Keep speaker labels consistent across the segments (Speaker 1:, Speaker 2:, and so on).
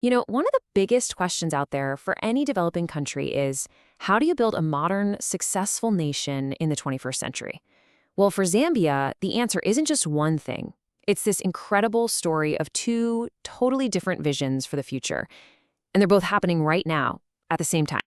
Speaker 1: One of the biggest questions out there for any developing country is how do you build a modern, successful nation in the 21st century? Well, for Zambia, the answer isn't just one thing. It's this incredible story of two totally different visions for the future. And they're both happening right now at the same time.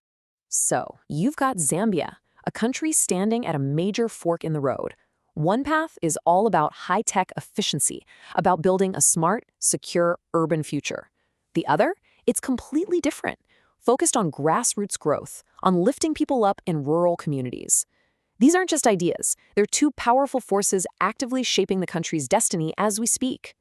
Speaker 2: So, you've got Zambia, a country standing at a major fork in the road. One path is all about high-tech efficiency, about building a smart, secure urban future. The other, it's completely different, focused on grassroots growth, on lifting people up in rural communities. These aren't just ideas. They're two powerful forces actively shaping the country's destiny as we speak.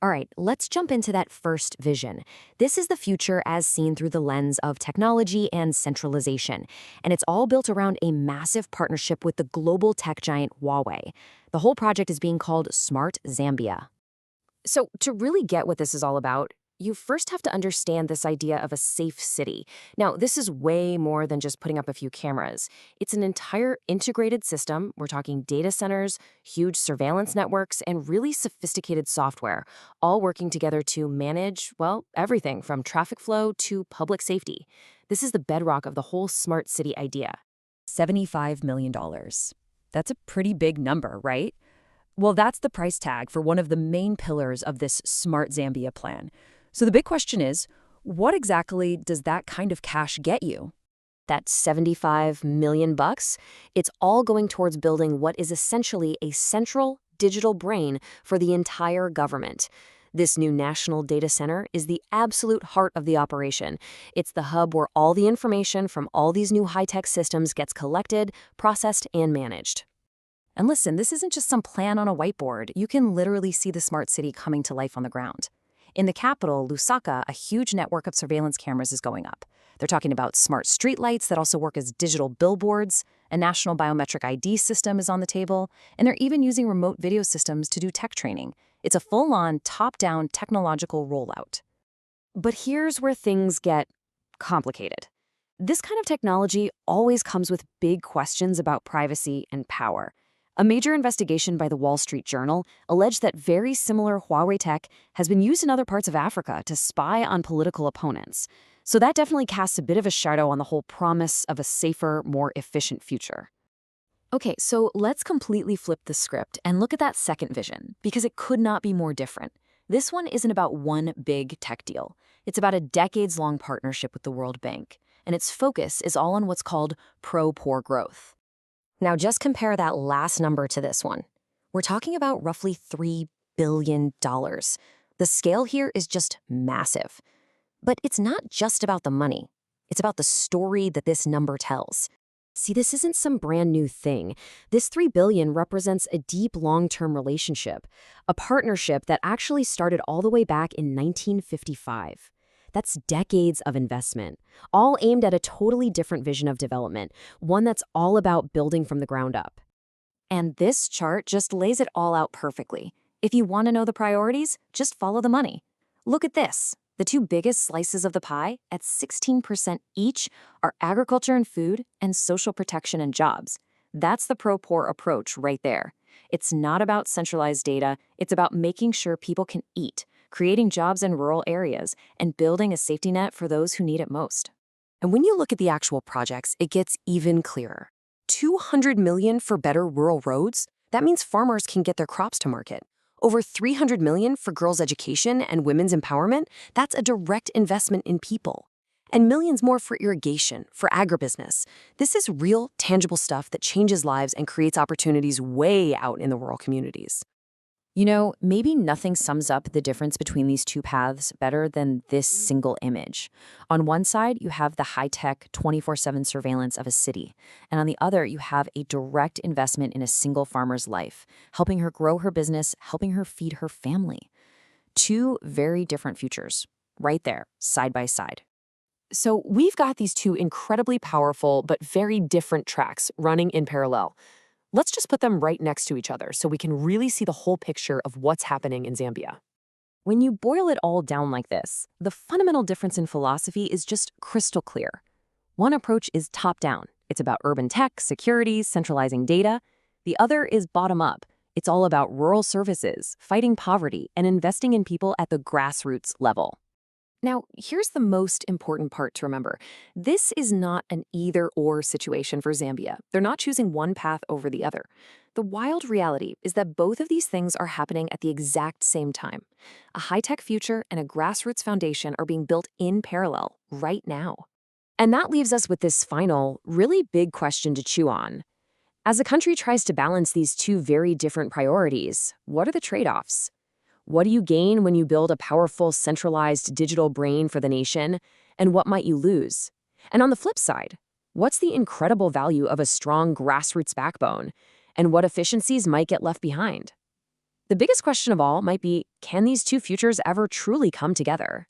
Speaker 1: All right, let's jump into that first vision. This is the future as seen through the lens of technology and centralization, and it's all built around a massive partnership with the global tech giant Huawei. The whole project is being called Smart Zambia. So, to really get what this is all about, you first have to understand this idea of a safe city. Now, this is way more than just putting up a few cameras. It's an entire integrated system. We're talking data centers, huge surveillance networks, and really sophisticated software, all working together to manage, well, everything from traffic flow to public safety. This is the bedrock of the whole smart city idea.
Speaker 3: $75 million. That's a pretty big number, right? Well, that's the price tag for one of the main pillars of this Smart Zambia plan. So the big question is, what exactly does that kind of cash get you?
Speaker 1: That 75 million bucks, it's all going towards building what is essentially a central digital brain for the entire government. This new national data center is the absolute heart of the operation. It's the hub where all the information from all these new high-tech systems gets collected, processed, and managed.
Speaker 3: And listen, this isn't just some plan on a whiteboard. You can literally see the smart city coming to life on the ground. In the capital, Lusaka, a huge network of surveillance cameras is going up. They're talking about smart streetlights that also work as digital billboards, a national biometric ID system is on the table, and they're even using remote video systems to do tech training. It's a full-on, top-down technological rollout.
Speaker 1: But here's where things get complicated. This kind of technology always comes with big questions about privacy and power. A major investigation by the Wall Street Journal alleged that very similar Huawei tech has been used in other parts of Africa to spy on political opponents. So that definitely casts a bit of a shadow on the whole promise of a safer, more efficient future. Okay, so let's completely flip the script and look at that second vision, because it could not be more different. This one isn't about one big tech deal. It's about a decades-long partnership with the World Bank, and its focus is all on what's called pro-poor growth. Now, just compare that last number to this one. We're talking about roughly $3 billion. The scale here is just massive. But it's not just about the money. It's about the story that this number tells. See, this isn't some brand new thing. This $3 billion represents a deep long-term relationship, a partnership that actually started all the way back in 1955. That's decades of investment, all aimed at a totally different vision of development, one that's all about building from the ground up. And this chart just lays it all out perfectly. If you want to know the priorities, just follow the money. Look at this. The two biggest slices of the pie, at 16% each, are agriculture and food and social protection and jobs. That's the pro-poor approach right there. It's not about centralized data. It's about making sure people can eat, creating jobs in rural areas, and building a safety net for those who need it most. And when you look at the actual projects, it gets even clearer. $200 million for better rural roads? That means farmers can get their crops to market. Over $300 million for girls' education and women's empowerment? That's a direct investment in people. And millions more for irrigation, for agribusiness. This is real, tangible stuff that changes lives and creates opportunities way out in the rural communities. Maybe nothing sums up the difference between these two paths better than this single image. On one side, you have the high-tech 24/7 surveillance of a city, and on the other, you have a direct investment in a single farmer's life, helping her grow her business, helping her feed her family. Two very different futures, right there, side by side. So we've got these two incredibly powerful but very different tracks running in parallel. Let's just put them right next to each other so we can really see the whole picture of what's happening in Zambia. When you boil it all down like this, the fundamental difference in philosophy is just crystal clear. One approach is top-down. It's about urban tech, security, centralizing data. The other is bottom-up. It's all about rural services, fighting poverty, and investing in people at the grassroots level.
Speaker 2: Now, here's the most important part to remember. This is not an either-or situation for Zambia. They're not choosing one path over the other. The wild reality is that both of these things are happening at the exact same time. A high-tech future and a grassroots foundation are being built in parallel right now.
Speaker 1: And that leaves us with this final, really big question to chew on. As a country tries to balance these two very different priorities, what are the trade-offs? What do you gain when you build a powerful, centralized digital brain for the nation, and what might you lose? And on the flip side, what's the incredible value of a strong grassroots backbone, and what efficiencies might get left behind? The biggest question of all might be, can these two futures ever truly come together?